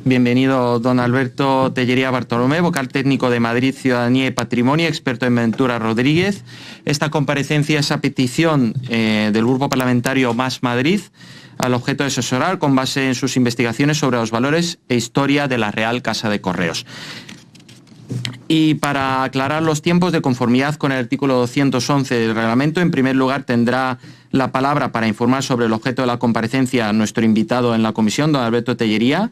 Bienvenido, don Alberto Tellería Bartolomé, vocal técnico de Madrid, Ciudadanía y Patrimonio, experto en Ventura Rodríguez. Esta comparecencia es a petición del Grupo Parlamentario Más Madrid, al objeto de asesorar con base en sus investigaciones sobre los valores e historia de la Real Casa de Correos. Y para aclarar los tiempos, de conformidad con el artículo 211 del reglamento, en primer lugar tendrá la palabra para informar sobre el objeto de la comparecencia nuestro invitado en la comisión, don Alberto Tellería.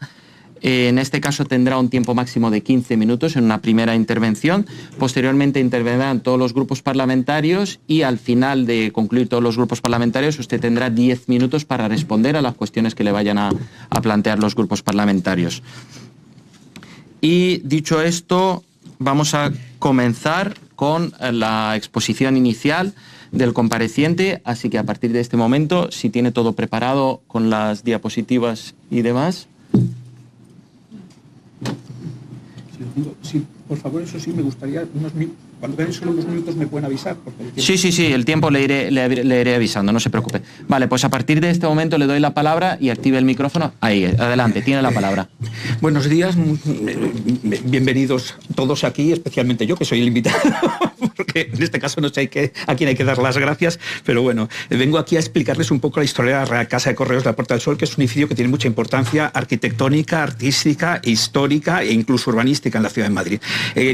En este caso tendrá un tiempo máximo de 15 minutos en una primera intervención. Posteriormente intervendrán todos los grupos parlamentarios y al final de concluir todos los grupos parlamentarios usted tendrá 10 minutos para responder a las cuestiones que le vayan a plantear los grupos parlamentarios. Y dicho esto, vamos a comenzar con la exposición inicial del compareciente, así que a partir de este momento, si tiene todo preparado con las diapositivas y demás. Sí, por favor, eso sí, me gustaría cuando vean solo unos minutos me pueden avisar. Sí, el tiempo le iré avisando, no se preocupe. Vale, pues a partir de este momento le doy la palabra y active el micrófono. Ahí, adelante, tiene la palabra. Buenos días, bienvenidos todos aquí, especialmente yo, que soy el invitado, porque en este caso no sé a quién hay que dar las gracias, pero bueno, vengo aquí a explicarles un poco la historia de la Real Casa de Correos de la Puerta del Sol, que es un edificio que tiene mucha importancia arquitectónica, artística, histórica e incluso urbanística en la ciudad de Madrid.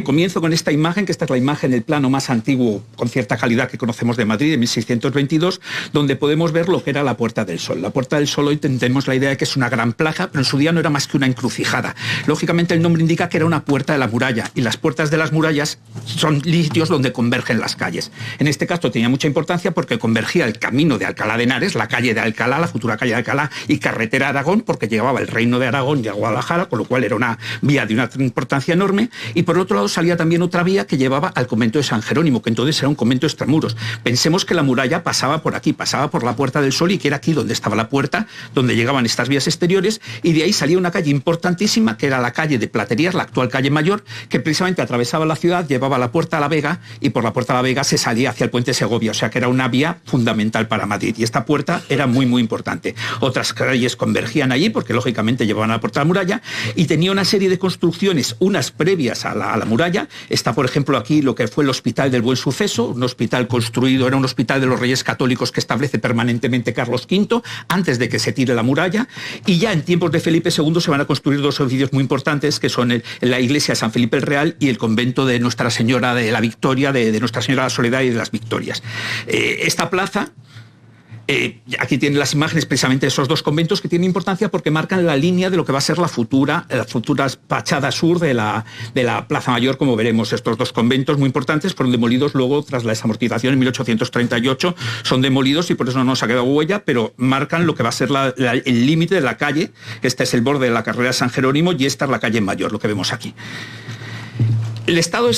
Comienzo con esta imagen, que esta es la imagen, el plano más antiguo con cierta calidad que conocemos de Madrid, de 1622, donde podemos ver lo que era la Puerta del Sol. La Puerta del Sol hoy tenemos la idea de que es una gran plaza, pero en su día no era más que una encrucijada. Lógicamente el nombre indica que era una puerta de la muralla, y las puertas de las murallas son sitios donde convergen las calles. En este caso tenía mucha importancia porque convergía el camino de Alcalá de Henares, la calle de Alcalá, la futura calle de Alcalá, y carretera de Aragón, porque llevaba el Reino de Aragón y a Guadalajara, con lo cual era una vía de una importancia enorme, y por otro lado salía también otra vía que llevaba al convento de San Jerónimo, que entonces era un convento extramuros. Pensemos que la muralla pasaba por aquí, pasaba por la Puerta del Sol, y que era aquí donde estaba la puerta, donde llegaban estas vías exteriores, y de ahí salía una calle importantísima, que era la calle de Platerías, la actual calle Mayor, que precisamente atravesaba la ciudad, llevaba la Puerta a la Vega, y por la Puerta a la Vega se salía hacia el puente Segovia, o sea que era una vía fundamental para Madrid, y esta puerta era muy importante. Otras calles convergían allí, porque lógicamente llevaban a la Puerta de la Muralla, y tenía una serie de construcciones, unas previas a la muralla. Está, por ejemplo, aquí lo que fue el Hospital del Buen Suceso, un hospital construido, era un hospital de los Reyes Católicos que establece permanentemente Carlos V, antes de que se tire la muralla, y ya en tiempos de Felipe II se van a construir dos edificios muy importantes, que son la iglesia de San Felipe el Real y el convento de Nuestra Señora de la Victoria, de Nuestra Señora de la Soledad y de las Victorias. Esta plaza, aquí tienen las imágenes precisamente de esos dos conventos, que tienen importancia porque marcan la línea de lo que va a ser la futura fachada sur de la Plaza Mayor. Como veremos, estos dos conventos muy importantes fueron demolidos luego tras la desamortización en 1838, son demolidos y por eso no nos ha quedado huella, pero marcan lo que va a ser el límite de la calle. Este es el borde de la carrera de San Jerónimo y esta es la calle Mayor, lo que vemos aquí. El estado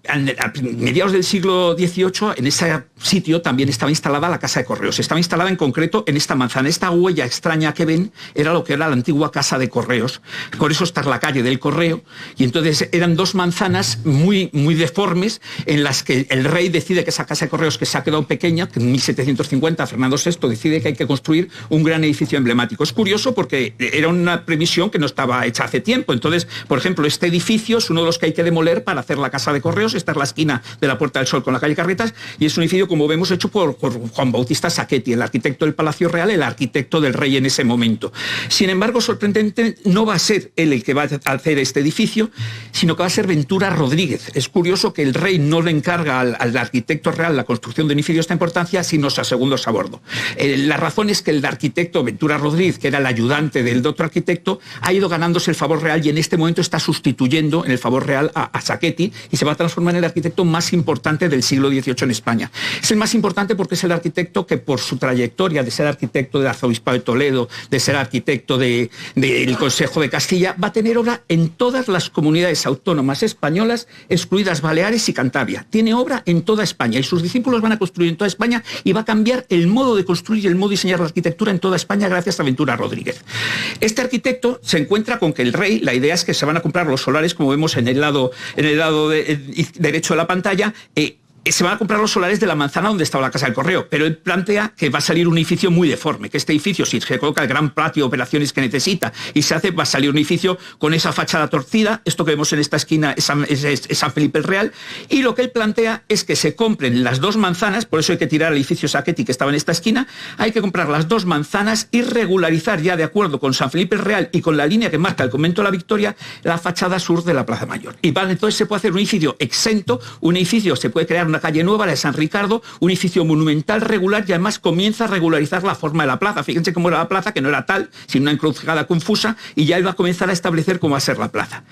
a mediados del siglo XVIII, en ese sitio también estaba instalada la Casa de Correos. Estaba instalada en concreto en esta manzana. Esta huella extraña que ven era lo que era la antigua Casa de Correos. Por eso está la calle del Correo. Y entonces eran dos manzanas muy deformes, en las que el rey decide que esa Casa de Correos, que se ha quedado pequeña, que en 1750 Fernando VI decide que hay que construir un gran edificio emblemático. Es curioso porque era una previsión que no estaba hecha hace tiempo. Entonces, por ejemplo, este edificio es uno de los que hay que demoler para hacer la Casa de Correos. Esta es la esquina de la Puerta del Sol con la calle Carretas, y es un edificio, como vemos, hecho por Juan Bautista Sacchetti, el arquitecto del Palacio Real, el arquitecto del rey en ese momento. Sin embargo, sorprendente, no va a ser él el que va a hacer este edificio, sino que va a ser Ventura Rodríguez. Es curioso que el rey no le encarga al arquitecto real la construcción de un edificio de esta importancia, sino a segundos a bordo. La razón es que el arquitecto Ventura Rodríguez, que era el ayudante del otro arquitecto, ha ido ganándose el favor real y en este momento está sustituyendo en el favor real a Sacchetti, y se va a transformar en el arquitecto más importante del siglo XVIII en España. Es el más importante porque es el arquitecto que, por su trayectoria de ser arquitecto del Arzobispado de Toledo, de ser arquitecto del Consejo de Castilla, va a tener obra en todas las comunidades autónomas españolas, excluidas Baleares y Cantabria. Tiene obra en toda España y sus discípulos van a construir en toda España, y va a cambiar el modo de construir y el modo de diseñar la arquitectura en toda España gracias a Ventura Rodríguez. Este arquitecto se encuentra con que el rey, la idea es que se van a comprar los solares, como vemos en el lado derecho de la pantalla, se van a comprar los solares de la manzana donde estaba la Casa del Correo, pero él plantea que va a salir un edificio muy deforme, que este edificio, si se coloca el gran patio de operaciones que necesita y se hace, va a salir un edificio con esa fachada torcida. Esto que vemos en esta esquina es San Felipe el Real, y lo que él plantea es que se compren las dos manzanas, por eso hay que tirar el edificio Sacchetti que estaba en esta esquina, hay que comprar las dos manzanas y regularizar ya de acuerdo con San Felipe el Real y con la línea que marca el Convento de la Victoria, la fachada sur de la Plaza Mayor. Y entonces se puede hacer un edificio exento, un edificio, se puede crear una calle nueva, la de San Ricardo, un edificio monumental regular, y además comienza a regularizar la forma de la plaza. Fíjense cómo era la plaza, que no era tal, sino una encrucijada confusa, y ya él va a comenzar a establecer cómo va a ser la plaza.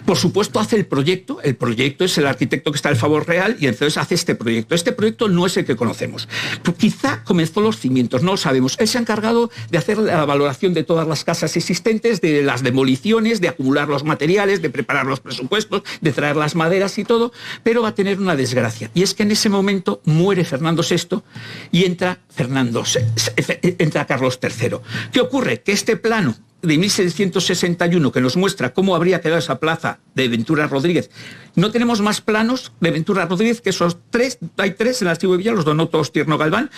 Por supuesto hace el proyecto es el arquitecto que está al favor real, y entonces hace este proyecto. Este proyecto no es el que conocemos. Quizá comenzó los cimientos, no lo sabemos. Él se ha encargado de hacer la valoración de todas las casas existentes, de las demoliciones, de acumular los materiales, de preparar los presupuestos, de traer las maderas y todo, pero va a tener una desgracia, y es que en ese momento muere Fernando VI y entra Carlos III. ¿Qué ocurre? Que este plano de 1761 que nos muestra cómo habría quedado esa plaza de Ventura Rodríguez, no tenemos más planos de Ventura Rodríguez que esos tres, hay tres en el Archivo de Villa, los donó todos Tierno Galván,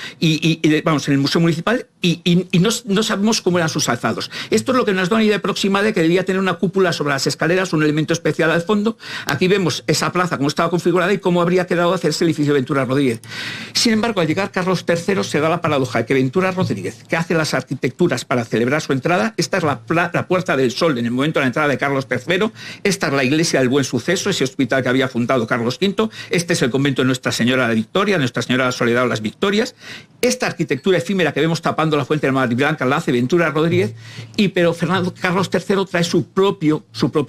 vamos, en el Museo Municipal, y no sabemos cómo eran sus alzados. Esto es lo que nos da una idea aproximada de que debía tener una cúpula sobre las escaleras, un elemento especial al fondo. Aquí vemos esa plaza, cómo estaba configurada y cómo habría quedado hacerse el edificio de Ventura Rodríguez. Sin embargo, al llegar Carlos III se da la paradoja de que Ventura Rodríguez, que hace las arquitecturas para celebrar su entrada, esta es la Puerta del Sol en el momento de la entrada de Carlos III, esta es la iglesia del Buen Suceso, ese hospital que había fundado Carlos V, este es el convento de Nuestra Señora de la Victoria, Nuestra Señora de la Soledad o las Victorias. Esta arquitectura efímera que vemos tapando la fuente de Madrid Blanca la hace Ventura Rodríguez, pero Carlos III trae su propio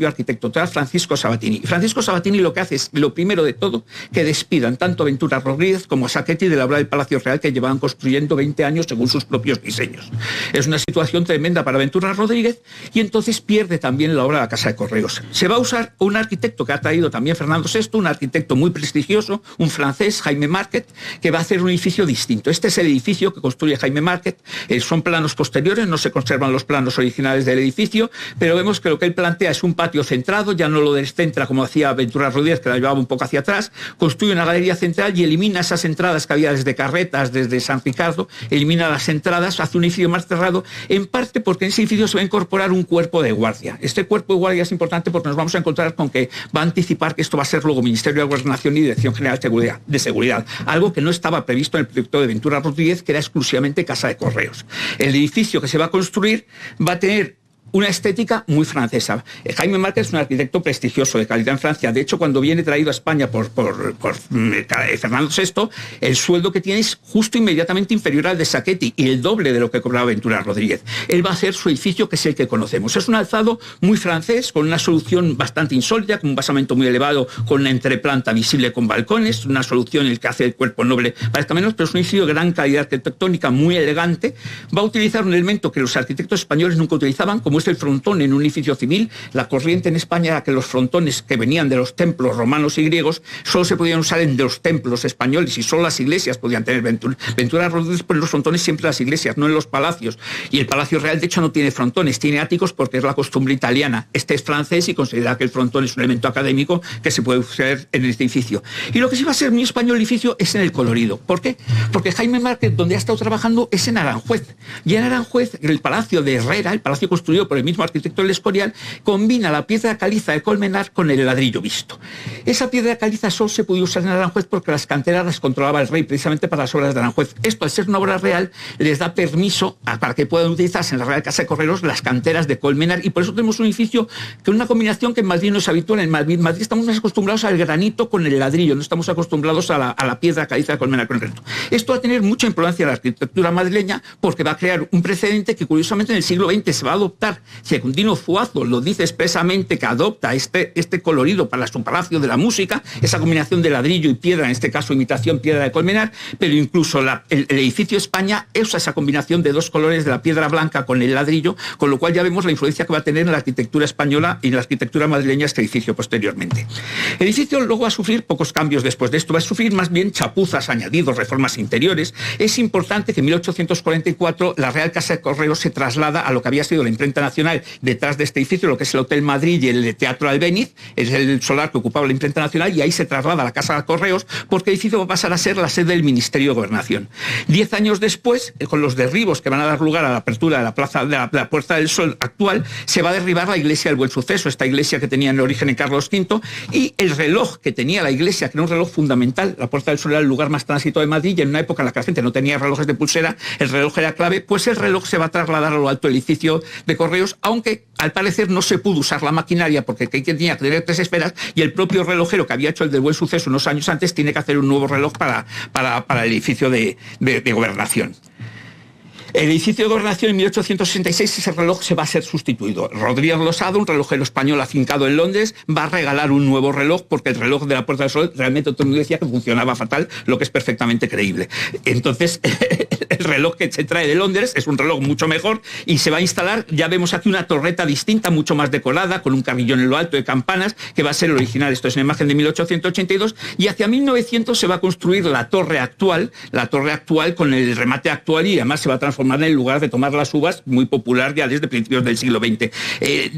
arquitecto, trae a Francisco Sabatini. Y Francisco Sabatini lo que hace es, lo primero de todo, que despidan tanto a Ventura Rodríguez como a Sacchetti de la obra del Palacio Real que llevaban construyendo 20 años según sus propios diseños. Es una situación tremenda para Ventura Rodríguez, y entonces pierde también la obra de la Casa de Correos. Se va a usar un arquitecto que ha traído también Fernando VI, un arquitecto muy prestigioso, un francés, Jaime Marquet, que va a hacer un edificio distinto. Este es el edificio que construye Jaime Marquet, son planos posteriores, no se conservan los planos originales del edificio, pero vemos que lo que él plantea es un patio centrado, ya no lo descentra como hacía Ventura Rodríguez, que la llevaba un poco hacia atrás, construye una galería central y elimina esas entradas que había desde Carretas, desde San Ricardo, elimina las entradas, hace un edificio más cerrado, en parte porque en ese edificio se va a incorporar un cuerpo de guardia. Este cuerpo de guardia es importante porque nos vamos a encontrar con que va a anticipar que esto va a ser luego Ministerio de Gobernación y Dirección General de Seguridad, algo que no estaba previsto en el proyecto de Ventura Rodríguez, que era exclusivamente Casa de Correos. El edificio que se va a construir va a tener una estética muy francesa. Jaime Marquet es un arquitecto prestigioso de calidad en Francia. De hecho, cuando viene traído a España por Fernando VI, el sueldo que tiene es justo inmediatamente inferior al de Sacchetti y el doble de lo que cobraba Ventura Rodríguez. Él va a hacer su edificio, que es el que conocemos. Es un alzado muy francés, con una solución bastante insólita, con un basamento muy elevado, con una entreplanta visible con balcones, una solución en la que hace el cuerpo noble parezca menos, pero es un edificio de gran calidad arquitectónica, muy elegante. Va a utilizar un elemento que los arquitectos españoles nunca utilizaban, como es el frontón en un edificio civil. La corriente en España era que los frontones que venían de los templos romanos y griegos solo se podían usar en los templos españoles y solo las iglesias podían tener. Ventura Rodríguez pone los frontones siempre en las iglesias, no en los palacios. Y el Palacio Real, de hecho, no tiene frontones, tiene áticos porque es la costumbre italiana. Este es francés y considera que el frontón es un elemento académico que se puede usar en este edificio. Y lo que sí va a ser muy español el edificio es en el colorido. ¿Por qué? Porque Jaime Marquet, donde ha estado trabajando, es en Aranjuez. Y en Aranjuez, el Palacio de Herrera, el palacio construido por el mismo arquitecto del Escorial, combina la piedra caliza de Colmenar con el ladrillo visto. Esa piedra caliza solo se podía usar en Aranjuez porque las canteras las controlaba el rey precisamente para las obras de Aranjuez. Esto, al ser una obra real, les da permiso para que puedan utilizarse en la Real Casa de Correos las canteras de Colmenar, y por eso tenemos un edificio que es una combinación que en Madrid no es habitual. En Madrid estamos más acostumbrados al granito con el ladrillo, no estamos acostumbrados a la piedra caliza de Colmenar con el resto. Esto va a tener mucha influencia en la arquitectura madrileña porque va a crear un precedente que curiosamente en el siglo XX se va a adoptar. Secundino Zuazo lo dice expresamente, que adopta este colorido para su Palacio de la Música, esa combinación de ladrillo y piedra, en este caso imitación piedra de Colmenar, pero incluso el edificio España usa esa combinación de dos colores de la piedra blanca con el ladrillo, con lo cual ya vemos la influencia que va a tener en la arquitectura española y en la arquitectura madrileña este edificio posteriormente. El edificio luego va a sufrir pocos cambios después de esto, va a sufrir más bien chapuzas, añadidos, reformas interiores. Es importante que en 1844 la Real Casa de Correos se traslada a lo que había sido la imprenta nacional detrás de este edificio, lo que es el Hotel Madrid y el Teatro Albéniz, es el solar que ocupaba la imprenta nacional, y ahí se traslada a la Casa de Correos porque el edificio va a pasar a ser la sede del Ministerio de Gobernación. 10 años después, con los derribos que van a dar lugar a la apertura de la plaza de la Puerta del Sol actual, se va a derribar la iglesia del Buen Suceso, esta iglesia que tenía en origen en Carlos V, y el reloj que tenía la iglesia, que era un reloj fundamental. La Puerta del Sol era el lugar más transitado de Madrid, y en una época en la que la gente no tenía relojes de pulsera, el reloj era clave. Pues el reloj se va a trasladar a lo alto del edificio de Correos, aunque al parecer no se pudo usar la maquinaria porque tenía que tener 3 esferas, y el propio relojero que había hecho el del Buen Suceso unos años antes tiene que hacer un nuevo reloj para el edificio de Gobernación. El edificio de Gobernación en 1866, ese reloj se va a ser sustituido. Rodríguez Losada, un relojero español afincado en Londres, va a regalar un nuevo reloj, porque el reloj de la Puerta del Sol realmente todo el mundo decía que funcionaba fatal, lo que es perfectamente creíble. Entonces, el reloj que se trae de Londres es un reloj mucho mejor y se va a instalar. Ya vemos aquí una torreta distinta, mucho más decorada, con un carrillón en lo alto de campanas, que va a ser el original. Esto es una imagen de 1882, y hacia 1900 se va a construir la torre actual con el remate actual, y además se va a transformar en el lugar de tomar las uvas, muy popular ya desde principios del siglo XX.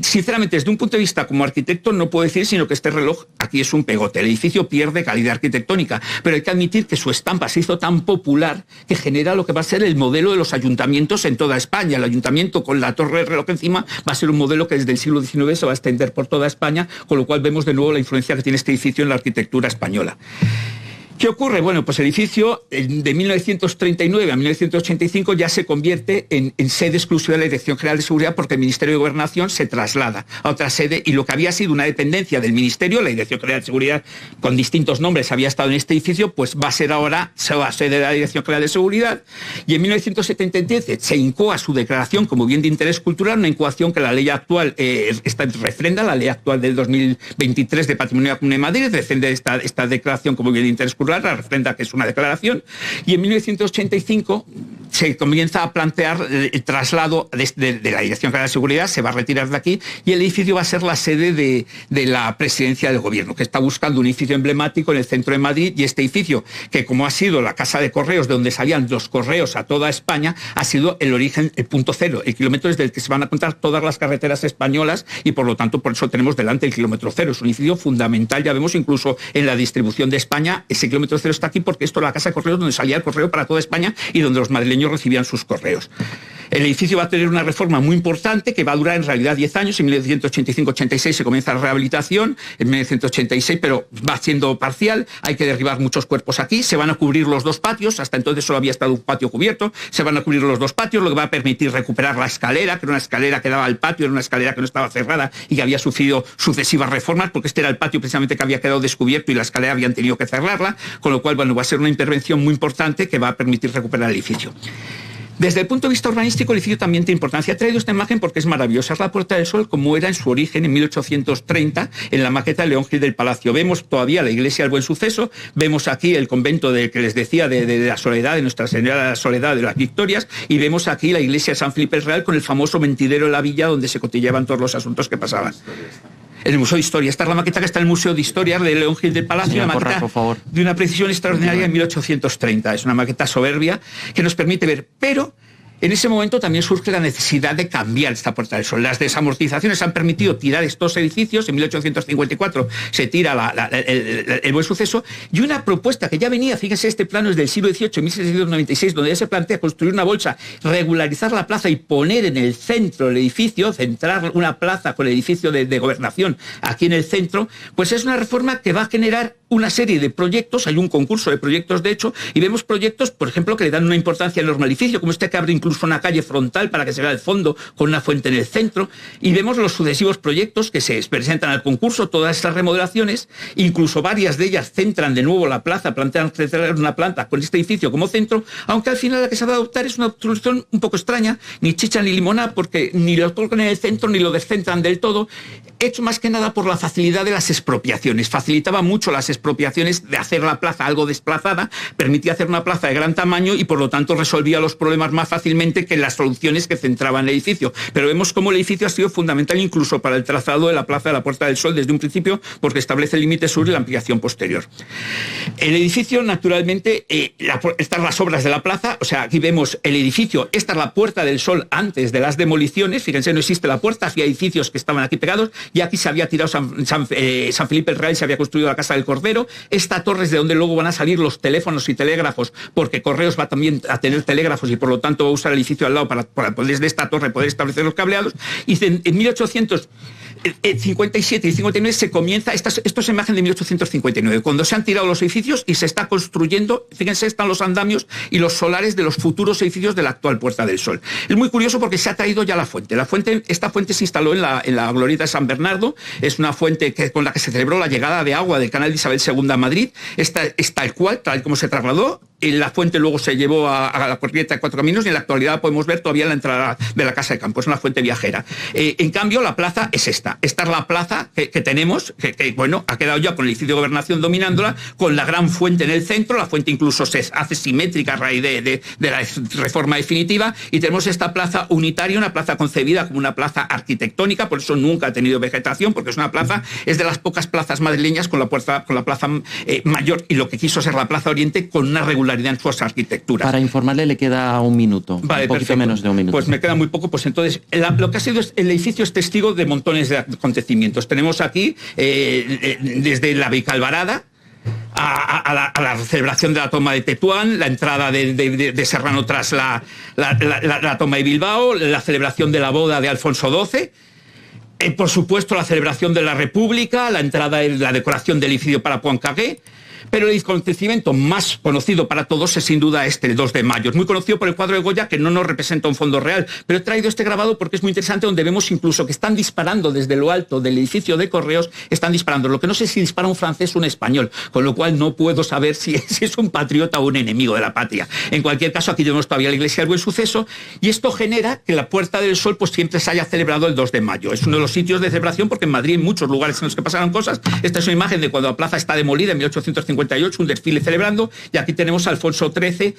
Sinceramente, desde un punto de vista como arquitecto, no puedo decir sino que este reloj aquí es un pegote. El edificio pierde calidad arquitectónica, pero hay que admitir que su estampa se hizo tan popular que genera lo que va a ser el modelo de los ayuntamientos en toda España. El ayuntamiento con la torre de reloj encima va a ser un modelo que desde el siglo XIX se va a extender por toda España, con lo cual vemos de nuevo la influencia que tiene este edificio en la arquitectura española. ¿Qué ocurre? Bueno, pues el edificio de 1939 a 1985 ya se convierte en sede exclusiva de la Dirección General de Seguridad, porque el Ministerio de Gobernación se traslada a otra sede, y lo que había sido una dependencia del Ministerio, la Dirección General de Seguridad con distintos nombres había estado en este edificio, pues va a ser ahora sede de la Dirección General de Seguridad. Y en 1973 se incoa su declaración como bien de interés cultural, una incoación que la ley actual refrenda, la ley actual del 2023 de Patrimonio de la Comunidad de Madrid refrenda esta declaración como bien de interés cultural, la refrenda que es una declaración, y en 1985 se comienza a plantear el traslado de la Dirección General de Seguridad, se va a retirar de aquí, y el edificio va a ser la sede de la Presidencia del Gobierno, que está buscando un edificio emblemático en el centro de Madrid, y este edificio, que como ha sido la Casa de Correos, de donde salían los correos a toda España, ha sido el origen, el punto cero, el kilómetro desde el que se van a contar todas las carreteras españolas, y por lo tanto por eso tenemos delante el kilómetro cero. Es un edificio fundamental, ya vemos incluso en la distribución de España, ese kilómetro cero está aquí porque esto era la Casa de Correos donde salía el correo para toda España y donde los madrileños recibían sus correos. El edificio va a tener una reforma muy importante que va a durar en realidad 10 años. En 1985-86 se comienza la rehabilitación, en 1986, pero va siendo parcial. Hay que derribar muchos cuerpos aquí. Se van a cubrir los 2 patios. Hasta entonces solo había estado un patio cubierto. Se van a cubrir los 2 patios, lo que va a permitir recuperar la escalera, que era una escalera que daba al patio, era una escalera que no estaba cerrada y que había sufrido sucesivas reformas, porque este era el patio precisamente que había quedado descubierto y la escalera habían tenido que cerrarla, con lo cual, bueno, va a ser una intervención muy importante que va a permitir recuperar el edificio. Desde el punto de vista urbanístico, el edificio también tiene importancia. He traído esta imagen porque es maravillosa. Es la Puerta del Sol como era en su origen en 1830, en la maqueta de León Gil del Palacio. Vemos todavía la iglesia del Buen Suceso, vemos aquí el convento que les decía de la Soledad, de Nuestra Señora de la Soledad de las Victorias, y vemos aquí la iglesia de San Felipe el Real con el famoso mentidero de la villa donde se cotillaban todos los asuntos que pasaban. En el Museo de Historia. Esta es la maqueta que está en el Museo de Historia de León Gil del Palacio, una maqueta de una precisión extraordinaria en 1830. Es una maqueta soberbia que nos permite ver, pero en ese momento también surge la necesidad de cambiar esta Puerta del Sol. Las desamortizaciones han permitido tirar estos edificios. En 1854 se tira el Buen Suceso, y una propuesta que ya venía, fíjense, este plano es del siglo XVIII, 1696, donde ya se plantea construir una bolsa, regularizar la plaza y poner en el centro el edificio, centrar una plaza con el edificio de Gobernación aquí en el centro. Pues es una reforma que va a generar una serie de proyectos. Hay un concurso de proyectos, de hecho, y vemos proyectos, por ejemplo, que le dan una importancia enorme al edificio, como este que abre incluso una calle frontal para que se vea el fondo con una fuente en el centro, y vemos los sucesivos proyectos que se presentan al concurso, todas estas remodelaciones, incluso varias de ellas centran de nuevo la plaza, plantean una planta con este edificio como centro, aunque al final la que se va a adoptar es una solución un poco extraña, ni chicha ni limonada, porque ni lo colocan en el centro ni lo descentran del todo, hecho más que nada por la facilidad de las expropiaciones. Facilitaba mucho las expropiaciones de hacer la plaza algo desplazada, permitía hacer una plaza de gran tamaño y por lo tanto resolvía los problemas más fácilmente fácilmente que las soluciones que centraban el edificio. Pero vemos cómo el edificio ha sido fundamental incluso para el trazado de la Plaza de la Puerta del Sol desde un principio, porque establece el límite sur y la ampliación posterior. El edificio, naturalmente, están las obras de la plaza, o sea, aquí vemos el edificio, esta es la Puerta del Sol antes de las demoliciones, fíjense, no existe la puerta, había edificios que estaban aquí pegados, y aquí se había tirado San Felipe el Real, se había construido la Casa del Cordero. Esta torre es de donde luego van a salir los teléfonos y telégrafos, porque Correos va también a tener telégrafos y por lo tanto va a usar el edificio al lado para desde esta torre poder establecer los cableados. Y en 1857 y 59 se comienza, esto es imagen de 1859, cuando se han tirado los edificios y se está construyendo, fíjense, están los andamios y los solares de los futuros edificios de la actual Puerta del Sol. Es muy curioso porque se ha traído ya la fuente. Esta fuente se instaló en la glorieta de San Bernardo, es una fuente con la que se celebró la llegada de agua del canal de Isabel II a Madrid. Esta es tal cual como se trasladó. La fuente luego se llevó a la glorieta de Cuatro Caminos y en la actualidad podemos ver todavía la entrada de la Casa de Campo. Es una fuente viajera. En cambio, la plaza es esta. Esta es la plaza que tenemos, que bueno, ha quedado ya con el edificio de Gobernación dominándola, con la gran fuente en el centro. La fuente incluso se hace simétrica a raíz de la reforma definitiva, y tenemos esta plaza unitaria, una plaza concebida como una plaza arquitectónica, por eso nunca ha tenido vegetación, porque es una plaza, es de las pocas plazas madrileñas con la plaza mayor y lo que quiso ser la Plaza Oriente con una regularidad en su arquitectura. Para informarle le queda un minuto, vale, un poquito perfecto. menos de un minuto. Pues me queda muy poco, pues entonces lo que ha sido el edificio es testigo de montones de acontecimientos. Tenemos aquí desde la Vicalvarada a la celebración de la toma de Tetuán, la entrada de Serrano tras la toma de Bilbao, la celebración de la boda de Alfonso XII, por supuesto la celebración de la República, la entrada y la decoración del edificio para Poincaré. Pero el acontecimiento más conocido para todos es sin duda el 2 de mayo. Es muy conocido por el cuadro de Goya, que no nos representa un fondo real, pero he traído este grabado porque es muy interesante, donde vemos incluso que están disparando desde lo alto del edificio de Correos, están disparando. Lo que no sé si dispara un francés o un español, con lo cual no puedo saber si es un patriota o un enemigo de la patria. En cualquier caso, aquí tenemos todavía la Iglesia del Buen Suceso, y esto genera que la Puerta del Sol pues siempre se haya celebrado el 2 de mayo. Es uno de los sitios de celebración, porque en Madrid hay muchos lugares en los que pasaron cosas. Esta es una imagen de cuando la plaza está demolida en 1858, un desfile celebrando, y aquí tenemos a Alfonso XIII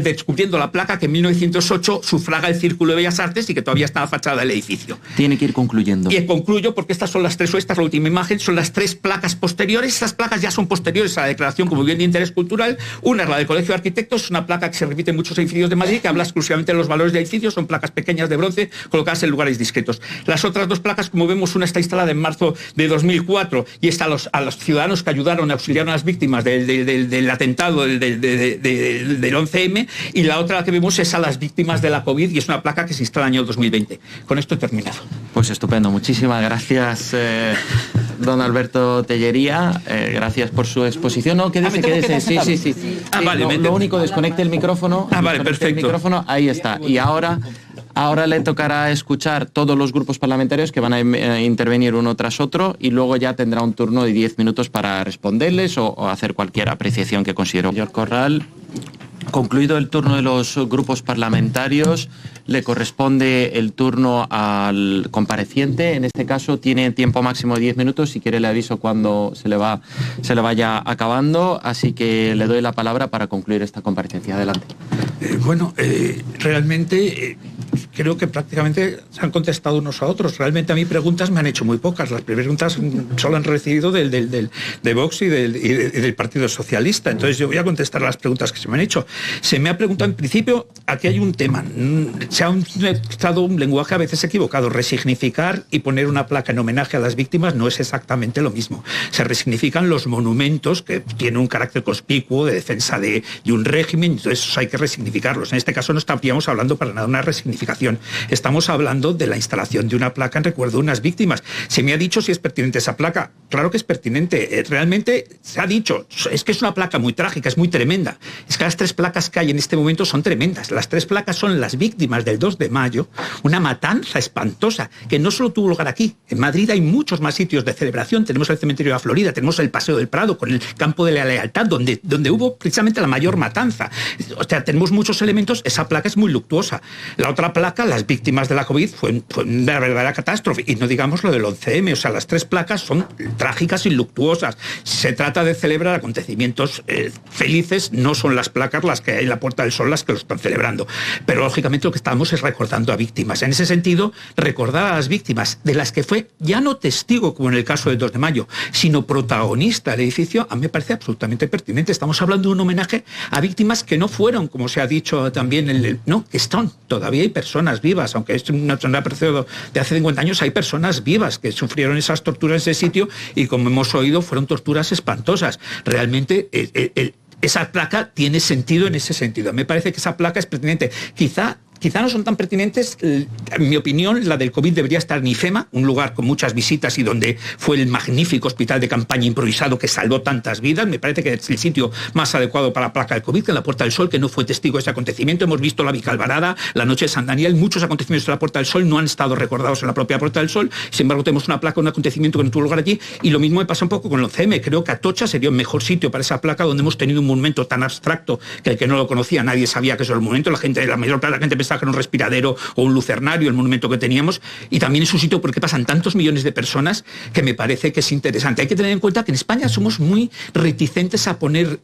descubriendo la placa que en 1908 sufraga el Círculo de Bellas Artes y que todavía está en la fachada del edificio. Tiene que ir concluyendo. Y concluyo porque estas son las tres, esta es la última imagen, son las tres placas posteriores. Estas placas ya son posteriores a la declaración como bien de interés cultural. Una es la del Colegio de Arquitectos, es una placa que se repite en muchos edificios de Madrid, que habla exclusivamente de los valores de edificios, son placas pequeñas de bronce colocadas en lugares discretos. Las otras dos placas, como vemos, una está instalada en marzo de 2004 y está a los ciudadanos que ayudaron, auxiliaron a las víctimas del atentado del 11M, y la otra que vemos es a las víctimas de la COVID, y es una placa que se instala en el año 2020. Con esto he terminado. Pues estupendo, muchísimas gracias, don Alberto Tellería, gracias por su exposición. No, quédese. Sí. Vale, lo único, desconecte el micrófono. Vale, perfecto. El micrófono, ahí está. Y ahora le tocará escuchar todos los grupos parlamentarios que van a intervenir uno tras otro, y luego ya tendrá un turno de 10 minutos para responderles o hacer cualquier apreciación que considere. Señor Corral, concluido el turno de los grupos parlamentarios, le corresponde el turno al compareciente. En este caso tiene tiempo máximo de 10 minutos. Si quiere le aviso cuando se le vaya acabando. Así que le doy la palabra para concluir esta comparecencia. Adelante. Realmente creo que prácticamente se han contestado unos a otros. Realmente a mí preguntas me han hecho muy pocas. Las preguntas solo han recibido de Vox y del Partido Socialista. Entonces yo voy a contestar las preguntas que se me han hecho. Se me ha preguntado, en principio, aquí hay un tema. Se ha utilizado un lenguaje a veces equivocado. Resignificar y poner una placa en homenaje a las víctimas no es exactamente lo mismo. Se resignifican los monumentos que tienen un carácter conspicuo de defensa de un régimen, entonces hay que resignificarlos. En este caso no estaríamos hablando para nada de una resignificación. Estamos hablando de la instalación de una placa en recuerdo de unas víctimas. Se me ha dicho si es pertinente esa placa. Claro que es pertinente. Realmente se ha dicho, es que es una placa muy trágica, es muy tremenda. Es que las tres placas que hay en este momento son tremendas. Las tres placas son las víctimas del 2 de mayo, una matanza espantosa que no solo tuvo lugar aquí. En Madrid hay muchos más sitios de celebración. Tenemos el cementerio de la Florida, tenemos el Paseo del Prado con el Campo de la Lealtad, donde hubo precisamente la mayor matanza. O sea, tenemos muchos elementos. Esa placa es muy luctuosa. La otra la placa, las víctimas de la COVID fue una verdadera catástrofe. Y no digamos lo del 11M, o sea, las 3 placas son trágicas y luctuosas. Se trata de celebrar acontecimientos felices, no son las placas las que hay en la Puerta del Sol las que lo están celebrando. Pero lógicamente lo que estamos es recordando a víctimas. En ese sentido, recordar a las víctimas de las que fue ya no testigo, como en el caso del 2 de mayo, sino protagonista del edificio, a mí me parece absolutamente pertinente. Estamos hablando de un homenaje a víctimas que no fueron, como se ha dicho también, no, que están. Todavía hay personas vivas, aunque es una periodo de hace 50 años, hay personas vivas que sufrieron esas torturas en ese sitio y, como hemos oído, fueron torturas espantosas. Realmente esa placa tiene sentido en ese sentido. Me parece que esa placa es pertinente. Quizá no son tan pertinentes. En mi opinión, la del COVID debería estar en IFEMA, un lugar con muchas visitas y donde fue el magnífico hospital de campaña improvisado que salvó tantas vidas. Me parece que es el sitio más adecuado para la placa del COVID, que en la Puerta del Sol, que no fue testigo de ese acontecimiento. Hemos visto la Vicalvarada, la noche de San Daniel, muchos acontecimientos de la Puerta del Sol no han estado recordados en la propia Puerta del Sol. Sin embargo, tenemos una placa, un acontecimiento que no tuvo lugar allí. Y lo mismo me pasa un poco con el 11M. Creo que Atocha sería un mejor sitio para esa placa, donde hemos tenido un monumento tan abstracto que el que no lo conocía, nadie sabía que eso era el monumento. La mayor parte de la gente pensaba que era un respiradero o un lucernario, el monumento que teníamos, y también es un sitio porque pasan tantos millones de personas que me parece que es interesante. Hay que tener en cuenta que en España somos muy reticentes a poner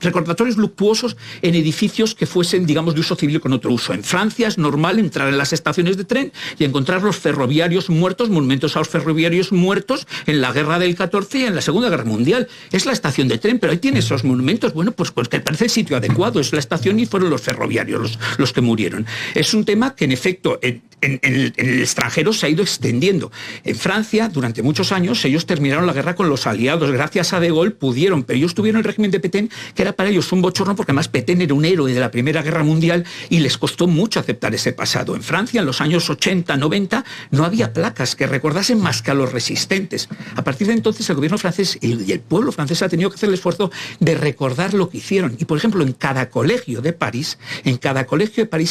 recordatorios luctuosos en edificios que fuesen, digamos, de uso civil con otro uso. En Francia es normal entrar en las estaciones de tren y encontrar los ferroviarios muertos, monumentos a los ferroviarios muertos en la guerra del 14 y en la Segunda Guerra Mundial. Es la estación de tren, pero ahí tiene esos monumentos. Bueno, pues que parece el sitio adecuado, es la estación y fueron los ferroviarios los que murieron. Es un tema que, en efecto, en el extranjero se ha ido extendiendo. En Francia, durante muchos años, ellos terminaron la guerra con los aliados. Gracias a De Gaulle pudieron, pero ellos tuvieron el régimen de Pétain, que era para ellos un bochorno, porque además Pétain era un héroe de la Primera Guerra Mundial y les costó mucho aceptar ese pasado. En Francia, en los años 80, 90, no había placas que recordasen más que a los resistentes. A partir de entonces, el gobierno francés y el pueblo francés ha tenido que hacer el esfuerzo de recordar lo que hicieron. Y, por ejemplo, en cada colegio de París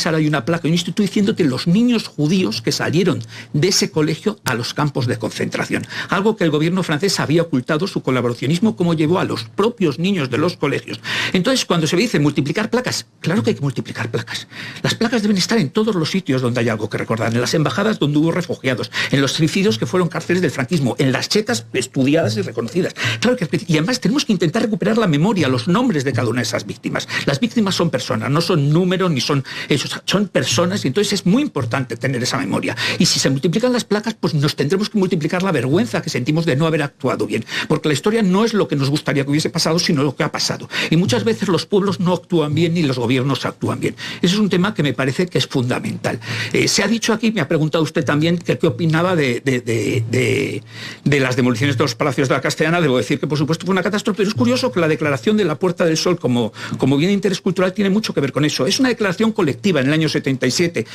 ahora hay una placa, un instituto diciéndote los niños judíos que salieron de ese colegio a los campos de concentración. Algo que el gobierno francés había ocultado, su colaboracionismo, como llevó a los propios niños de los colegios. Entonces, cuando se dice multiplicar placas, claro que hay que multiplicar placas. Las placas deben estar en todos los sitios donde hay algo que recordar, en las embajadas donde hubo refugiados, en los tricidios que fueron cárceles del franquismo, en las chetas estudiadas y reconocidas. Claro que, y además tenemos que intentar recuperar la memoria, los nombres de cada una de esas víctimas. Las víctimas son personas, no son números ni son esos, son personas, y entonces es muy importante tener esa memoria. Y si se multiplican las placas, pues nos tendremos que multiplicar la vergüenza que sentimos de no haber actuado bien, porque la historia no es lo que nos gustaría que hubiese pasado, sino lo que ha pasado. Y muchas veces los pueblos no actúan bien ni los gobiernos actúan bien. Ese es un tema que me parece que es fundamental. Se ha dicho aquí, me ha preguntado usted también qué opinaba de las demoliciones de los palacios de la Castellana. Debo decir que, por supuesto, fue una catástrofe, pero es curioso que la declaración de la Puerta del Sol como bien de interés cultural tiene mucho que ver con eso. Es una declaración colectiva en el año 77.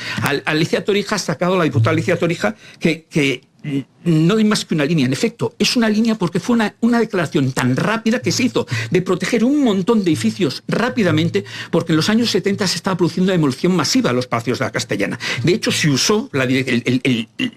Alicia Torija ha sacado, la diputada Alicia Torija, que no hay más que una línea. En efecto, es una línea porque fue una declaración tan rápida que se hizo de proteger un montón de edificios rápidamente, porque en los años 70 se estaba produciendo demolición masiva de los palacios de la Castellana. De hecho, se usó,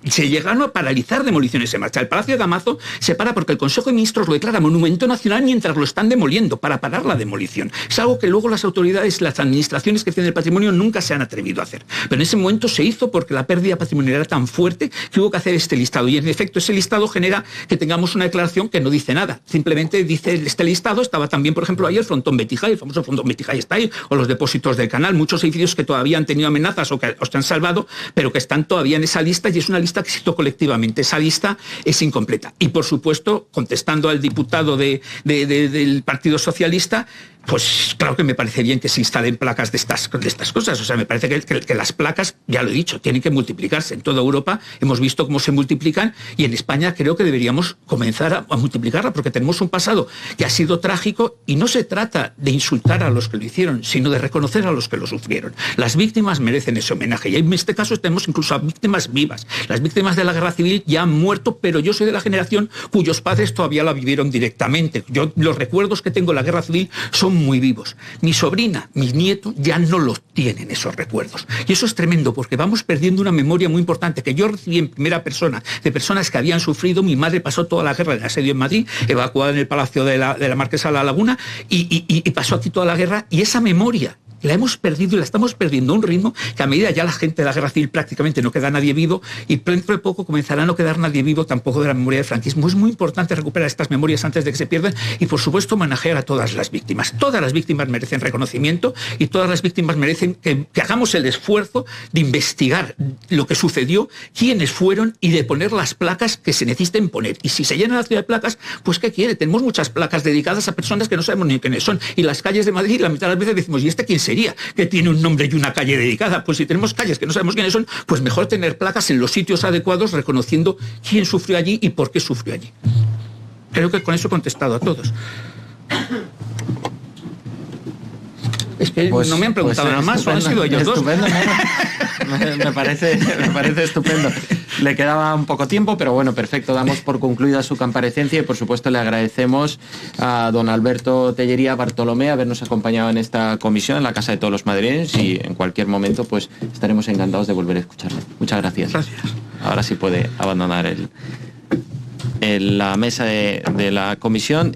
se llegaron a paralizar demoliciones en marcha. El Palacio de Damaso se para porque el Consejo de Ministros lo declara monumento nacional mientras lo están demoliendo, para parar la demolición. Es algo que luego las autoridades, las administraciones que defienden el patrimonio nunca se han atrevido a hacer. Pero en ese momento se hizo porque la pérdida patrimonial era tan fuerte que hubo que hacer este listado. Y en efecto, ese listado genera que tengamos una declaración que no dice nada. Simplemente dice, este listado estaba también, por ejemplo, ahí el frontón Betijay, el famoso frontón Betijay está ahí, o los depósitos del canal, muchos edificios que todavía han tenido amenazas o que se han salvado, pero que están todavía en esa lista, y es una lista que se hizo colectivamente. Esa lista es incompleta. Y, por supuesto, contestando al diputado del Partido Socialista, pues claro que me parece bien que se instalen placas de estas cosas. O sea, me parece que las placas, ya lo he dicho, tienen que multiplicarse. En toda Europa hemos visto cómo se multiplican, y en España creo que deberíamos comenzar a multiplicarla, porque tenemos un pasado que ha sido trágico, y no se trata de insultar a los que lo hicieron, sino de reconocer a los que lo sufrieron. Las víctimas merecen ese homenaje, y en este caso tenemos incluso a víctimas vivas. Las víctimas de la guerra civil ya han muerto, pero yo soy de la generación cuyos padres todavía la vivieron directamente. Los recuerdos que tengo de la guerra civil son muy vivos. Mi sobrina, mi nieto, ya no los tienen esos recuerdos. Y eso es tremendo, porque vamos perdiendo una memoria muy importante que yo recibí en primera persona, de personas que habían sufrido. Mi madre pasó toda la guerra del asedio en Madrid, evacuada en el Palacio de la Marquesa de la Laguna, y pasó aquí toda la guerra, y esa memoria La hemos perdido y la estamos perdiendo a un ritmo que a medida ya la gente de la guerra civil prácticamente no queda nadie vivo y dentro de poco comenzará a no quedar nadie vivo tampoco de la memoria del franquismo. Es muy importante recuperar estas memorias antes de que se pierdan y por supuesto homenajear a todas las víctimas. Todas las víctimas merecen reconocimiento y todas las víctimas merecen que hagamos el esfuerzo de investigar lo que sucedió, quiénes fueron y de poner las placas que se necesiten poner. Y si se llena la ciudad de placas, pues ¿qué quiere? Tenemos muchas placas dedicadas a personas que no sabemos ni quiénes son. Y las calles de Madrid, la mitad de las veces decimos, ¿y este quién sería? Que tiene un nombre y una calle dedicada. Pues si tenemos calles que no sabemos quiénes son, pues mejor tener placas en los sitios adecuados reconociendo quién sufrió allí y por qué sufrió allí. Creo que con eso he contestado a todos. Es que pues, no me han preguntado nada más, han sido ellos dos. Me parece estupendo. Le quedaba un poco tiempo, pero bueno, perfecto. Damos por concluida su comparecencia y por supuesto le agradecemos a don Alberto Tellería Bartolomé habernos acompañado en esta comisión en la Casa de Todos los Madrileños y en cualquier momento pues estaremos encantados de volver a escucharle. Muchas gracias. Gracias. Ahora sí puede abandonar la mesa de la comisión.